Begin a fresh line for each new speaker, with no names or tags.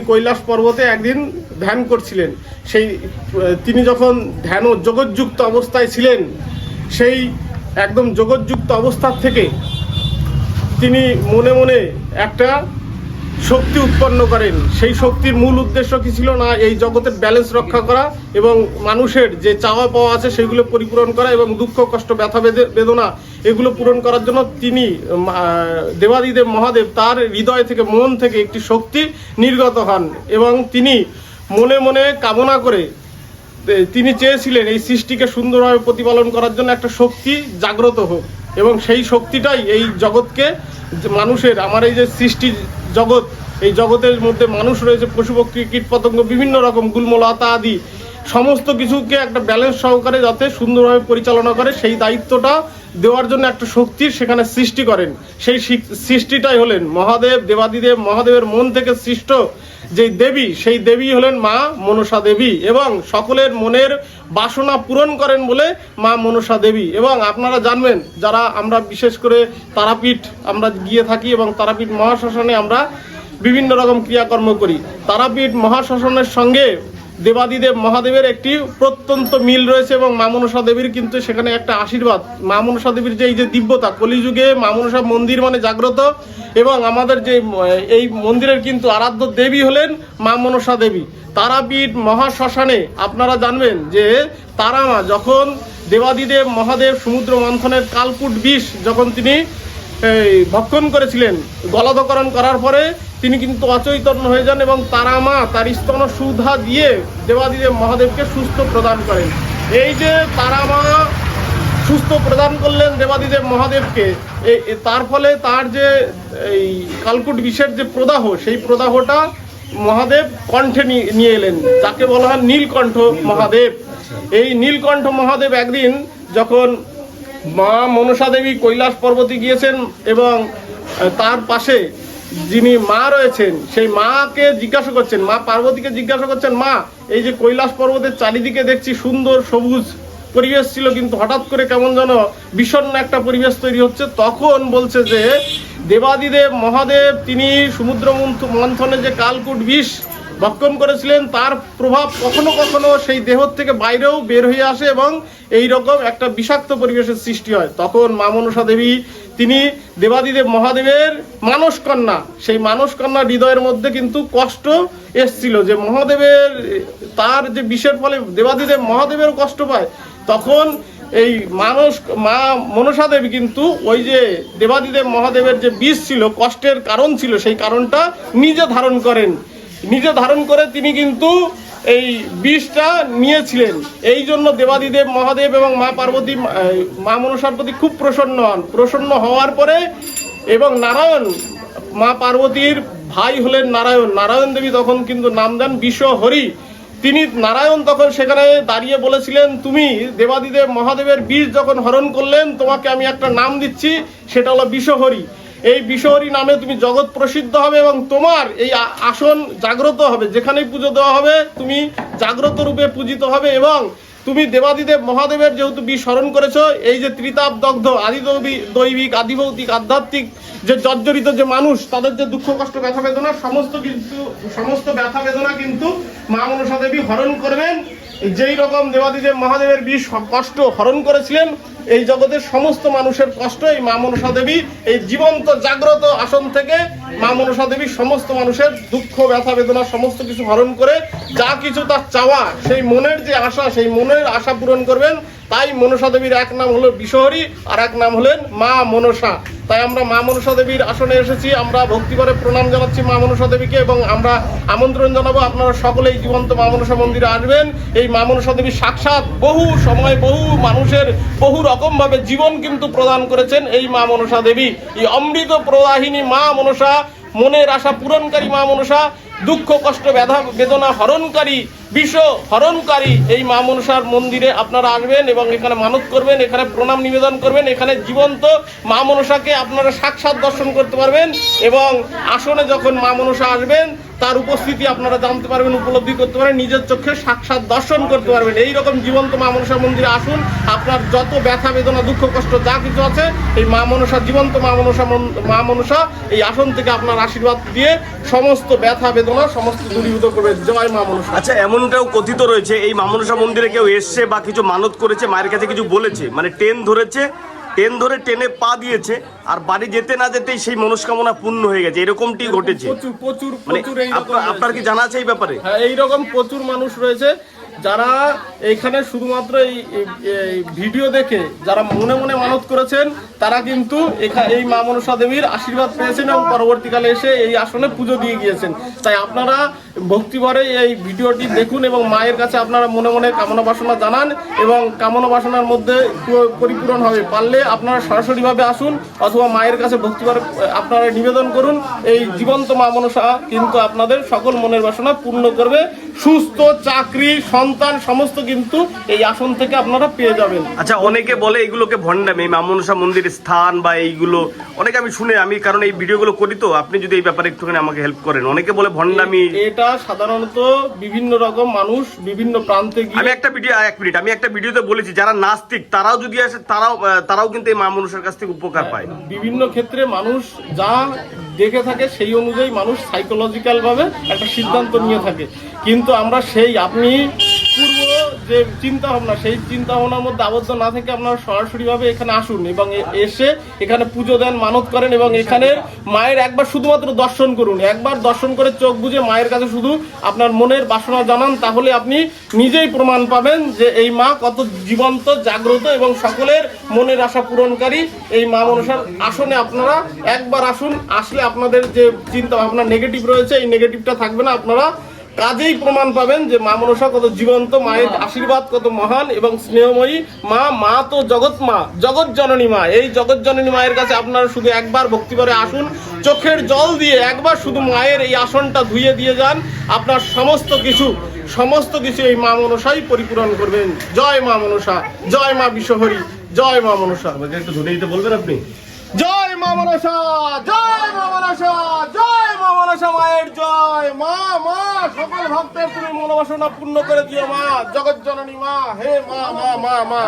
কৈলাস পর্বতে একদিন ধ্যান করছিলেন। সেই তিনি যখন ধ্যান ও জগৎযুক্ত অবস্থায় ছিলেন, সেই একদম জগৎযুক্ত অবস্থার থেকে তিনি মনে মনে একটা শক্তি উৎপন্ন করেন। সেই শক্তির মূল উদ্দেশ্য কি ছিল না, এই জগতের ব্যালেন্স রক্ষা করা এবং মানুষের যে চাওয়া পাওয়া আছে সেগুলো পরিপূরণ করা এবং দুঃখ কষ্ট ব্যথা বেদনা এগুলো পূরণ করার জন্য তিনি দেবাদিদেব মহাদেব তার হৃদয় থেকে মন থেকে একটি শক্তি নির্গত হন এবং তিনি মনে মনে কামনা করে তিনি চেয়েছিলেন এই সৃষ্টিকে সুন্দরভাবে প্রতিপালন করার জন্য একটা শক্তি জাগ্রত হোক এবং সেই শক্তিটাই এই জগৎকে মানুষের আমার এই যে সৃষ্টি জগৎ, এই জগতের মধ্যে মানুষ রয়েছে, পশু পক্ষী কীটপতঙ্গ বিভিন্ন রকম গুল্মলতা আদি সমস্ত কিছুকে একটা ব্যালেন্স সহকারে যাতে সুন্দরভাবে পরিচালনা করে সেই দায়িত্বটা দেওয়ার জন্য একটা শক্তির সেখানে সৃষ্টি করেন। সেই সৃষ্টিটাই হলেন মহাদেব। দেবাদিদেব মহাদেবের মন থেকে সৃষ্ট যে দেবী, সেই দেবী হলেন মা মনসা দেবী এবং সকলের মনের বাসনা পূরণ করেন বলে মা মনসা দেবী। এবং আপনারা জানবেন, যারা আমরা বিশেষ করে তারাপীঠ আমরা গিয়ে থাকি এবং তারাপীঠ মহাশ্মশানে আমরা বিভিন্ন রকম ক্রিয়াকর্ম করি, তারাপীঠ মহাশ্মশানের সঙ্গে দেবাদিদেব মহাদেবের একটি প্রত্যন্ত মিল রয়েছে এবং মা মনসা দেবীর কিন্তু সেখানে একটা আশীর্বাদ। মা মনসা দেবীর যে এই যে দিব্যতা, কলিযুগে মা মনসা মন্দির মানে জাগ্রত এবং আমাদের যে এই মন্দিরের কিন্তু আরাধ্য দেবী হলেন মা মনসা দেবী। তারাপীঠ মহাশ্মশানে আপনারা জানবেন যে তারা মা যখন দেবাদিদেব মহাদেব সমুদ্র মন্থনের কালকূট বিষ যখন তিনি ভক্ষণ করেছিলেন, গলাধকরণ করার পরে তিনি কিন্তু অচৈতন্য হয়ে যান এবং তারা মা তার স্তন সুধা দিয়ে দেবাদিদেব মহাদেবকে সুস্থ প্রদান করেন। এই যে তারা মা সুস্থ প্রদান করলেন দেবাদিদেব মহাদেবকে, তার ফলে তার যে এই কালকূট বিষের যে প্রদাহ, সেই প্রদাহটা মহাদেব কণ্ঠে নিয়ে এলেন, যাকে বলা হয় নীলকণ্ঠ মহাদেব। এই নীলকণ্ঠ মহাদেব একদিন যখন মা মনসা দেবী কৈলাস পর্বতে গিয়েছেন এবং তার পাশে যিনি মা রয়েছেন সেই মাকে জিজ্ঞাসা করছেন, মা পার্বতীকে জিজ্ঞাসা করছেন, মা এই যে কৈলাস পর্বতের চারিদিকে দেখছি সুন্দর সবুজ পরিবেশ ছিল, কিন্তু হঠাৎ করে কেমন যেন বিষণ্ণ একটা পরিবেশ তৈরি হচ্ছে। তখন বলছে যে দেবাদিদেব মহাদেব তিনি সমুদ্র মন্থনে যে কালকূট বিষ ভক্ষণ করেছিলেন তার প্রভাব কখনো কখনো সেই দেহ থেকে বাইরেও বের হয়ে আসে এবং এই রকম একটা বিষাক্ত পরিবেশের সৃষ্টি হয়। তখন মা মনসা দেবী তিনি দেবাদিদেব মহাদেবের মানস কন্যা, সেই মানস কন্যা হৃদয়ের মধ্যে কিন্তু কষ্ট এসছিল যে মহাদেবের তার যে বিষের ফলে দেবাদিদেব মহাদেবের কষ্ট পায়। তখন এই মা মনসা দেবী কিন্তু ওই যে দেবাদিদেব মহাদেবের যে বিষ ছিল, কষ্টের কারণ ছিল, সেই কারণটা নিজে ধারণ করেন। নিজে ধারণ করে তিনি কিন্তু এই বিষটা নিয়েছিলেন। এই জন্য দেবাদিদেব মহাদেব এবং মা পার্বতী মা মনসার প্রতি খুব প্রসন্ন হন। প্রসন্ন হওয়ার পরে এবং নারায়ণ, মা পার্বতীর ভাই হলেন নারায়ণ, নারায়ণ দেবী তখন কিন্তু নাম দেন বিষহরি। তিনি নারায়ণ তখন সেখানে দাঁড়িয়ে বলেছিলেন, তুমি দেবাদিদেব মহাদেবের বিষ যখন হরণ করলেন, তোমাকে আমি একটা নাম দিচ্ছি, সেটা হলো বিষহরি। এই বিষহরি নামে তুমি জগৎ প্রসিদ্ধ হবে এবং তোমার এই আসন জাগ্রত হবে, যেখানেই পুজো দেওয়া হবে তুমি জাগ্রত রূপে পূজিত হবে এবং তুমি দেবাদিদেব মহাদেবের যেহেতু বিষ হরণ করেছো, এই যে ত্রিতাপ দগ্ধ দৈবিক আদিভৌতিক আধ্যাত্মিক যে জর্জরিত যে মানুষ, তাদের যে দুঃখ কষ্ট ব্যথা বেদনা সমস্ত ব্যথা বেদনা কিন্তু মা মনসা দেবী হরণ করবেন। যেই রকম দেবাদিদেব মহাদেবের বিষ কষ্ট হরণ করেছিলেন, এই জগতের সমস্ত মানুষের কষ্ট এই মা মনসা দেবী এই জীবন্ত জাগ্রত আসন থেকে মা মনসা দেবী সমস্ত মানুষের দুঃখ ব্যথা বেদনা সমস্ত কিছু হরণ করে যা কিছু তার চাওয়া, সেই মনের যে আশা, সেই মনের আশা পূরণ করবেন। তাই মনসা দেবীর এক নাম হলো বিষহরি আর এক নাম হলেন মা মনসা। তাই আমরা মা মনসা দেবীর আসনে এসেছি, আমরা ভক্তিভরে প্রণাম জানাচ্ছি মা মনসা দেবীকে এবং আমরা আমন্ত্রণ জানাবো আপনারা সকলেই জীবন্ত মা মনসা মন্দিরে আসবেন। এই মা মনসা দেবী সাক্ষাৎ বহু সময় বহু মানুষের বহু রকমভাবে জীবন কিন্তু প্রদান করেছেন এই মা মনসা দেবী। এই অমৃত প্রদাহিনী মা মনসা, মনের আশা পূরণকারী মা মনসা, দুঃখ কষ্ট ব্যথা বেদনা হরণকারী বিষ হরণকারী এই মা মনসার মন্দিরে আপনারা আসবেন এবং এখানে মানত করবেন, এখানে প্রণাম নিবেদন করবেন। এখানে জীবন্ত মা মনসাকে আপনারা সাক্ষাৎ দর্শন করতে পারবেন এবং আসনে যখন মা মনসা আসবেন তার উপস্থিতি আপনারা জানতে পারবেন, উপলব্ধি করতে পারবেন, নিজের চোখে সাক্ষাৎ দর্শন করতে পারবেন। এই রকম জীবন্ত মা মনসা মন্দিরে আসুন, আপনার যত ব্যথা বেদনা দুঃখ কষ্ট যা কিছু আছে এই মা মনসা, জীবন্ত মা মনসা এই আসন থেকে আপনার আশীর্বাদ দিয়ে সমস্ত ব্যথা বেদনা সমস্ত দূরীভূত করবে। জয় মা মনসা।
আচ্ছা, এমনটাও কথিত রয়েছে এই মা মনসা মন্দিরে কেউ এসছে বা কিছু মানত করেছে, মায়ের কাছে কিছু বলেছে, মানে টেনে পা দিয়েছে আর বাড়ি যেতে না যেতেই সেই মনস্কামনা পূর্ণ হয়ে গেছে, এরকমটি ঘটেছে।
প্রচুর
মানে আপনার কি জানা আছে এই ব্যাপারে?
হ্যাঁ, এইরকম প্রচুর মানুষ রয়েছে যারা এইখানে শুধুমাত্র এই ভিডিও দেখে যারা মনে মনে মানত করেছেন তারা কিন্তু এই মা মনসা দেবীর আশীর্বাদ পেয়েছেন এবং পরবর্তীকালে এসে এই আসনে পুজো দিয়ে গিয়েছেন। তাই আপনারা ভক্তিভরে এই ভিডিওটি দেখুন এবং মায়ের কাছে আপনারা মনে মনে কামনা বাসনা জানান এবং কামনা বাসনার মধ্যে পরিপূরণ হবে। পারলে আপনারা সরাসরিভাবে আসুন অথবা মায়ের কাছে ভক্তিভরে আপনারা নিবেদন করুন। এই জীবন্ত মা মনসা কিন্তু আপনাদের সকল মনের বাসনা পূর্ণ করবে। সুস্থ, চাকরি, সন্তান সমস্ত কিন্তু এই আসন থেকে আপনারা পেয়ে যাবেন।
আচ্ছা, অনেকে বলে এগুলোকে ভণ্ডামি, মা মনসা মন্দিরের স্থান বা এইগুলো অনেকে আমি কারণ এই ভিডিওগুলো করি, তো আপনি যদি এই ব্যাপারে একটুখানি আমাকে হেল্প করেন। অনেকে বলে ভণ্ডামি।
এটা সাধারণত বিভিন্ন রকম মানুষ বিভিন্ন প্রান্তে গিয়ে
আমি একটা ভিডিওতে বলেছি যারা নাস্তিক তারাও যদি আসে তারাও কিন্তু এই মা মনসার কাছ থেকে উপকার পায়।
বিভিন্ন ক্ষেত্রে মানুষ যা দেখে থাকে সেই অনুযায়ী মানুষ সাইকোলজিক্যাল ভাবে একটা সিদ্ধান্ত নিয়ে থাকে, কিন্তু আমরা আপনি পূর্ব যে চিন্তা ভাবনা সেই চিন্তা ভাবনার মধ্যে আবদ্ধ না থেকে আপনারা সরাসরিভাবে এখানে আসুন এবং এসে এখানে পুজো দেন, মানত করেন এবং এখানে মায়ের একবার শুধুমাত্র দর্শন করুন। একবার দর্শন করে চোখ বুজে মায়ের কাছে শুধু আপনার মনের বাসনা জানান, তাহলে আপনি নিজেই প্রমাণ পাবেন যে এই মা কত জীবন্ত, জাগ্রত এবং সকলের মনের আশা পূরণকারী। এই মা মনসার আসনে আপনারা একবার আসুন, আসলে আপনাদের যে চিন্তা ভাবনা নেগেটিভ রয়েছে এই নেগেটিভটা থাকবে না। আপনারা কাজেই প্রমাণ পাবেন যে মা মনসা কত জীবন্ত, মায়ের আশীর্বাদ কত মহান এবং স্নেহময়ী। মা তো জগৎ মা, জগৎ জননী মা। এই জগৎ জননী মায়ের কাছে আপনারা শুধু একবার ভক্তি করে আসুন, চোখের জল দিয়ে একবার শুধু মায়ের এই আসনটা ধুয়ে দিয়ে যান, আপনার সমস্ত কিছু এই মা মনসাই পরিপূরণ করবেন। জয় মা মনসা, জয় মা বিশ্বহরি, জয় মা মনসা।
আমাকে একটু ধরে দিতে বলবেন আপনি?
জয় মা মনসা, জয় মা মনসা, জয় মা মনসা মায়ের জয়। মা সকল ভক্তের তুমি মনোবাসনা পূর্ণ করে দিও মা, জগৎ জননী মা। হে মা।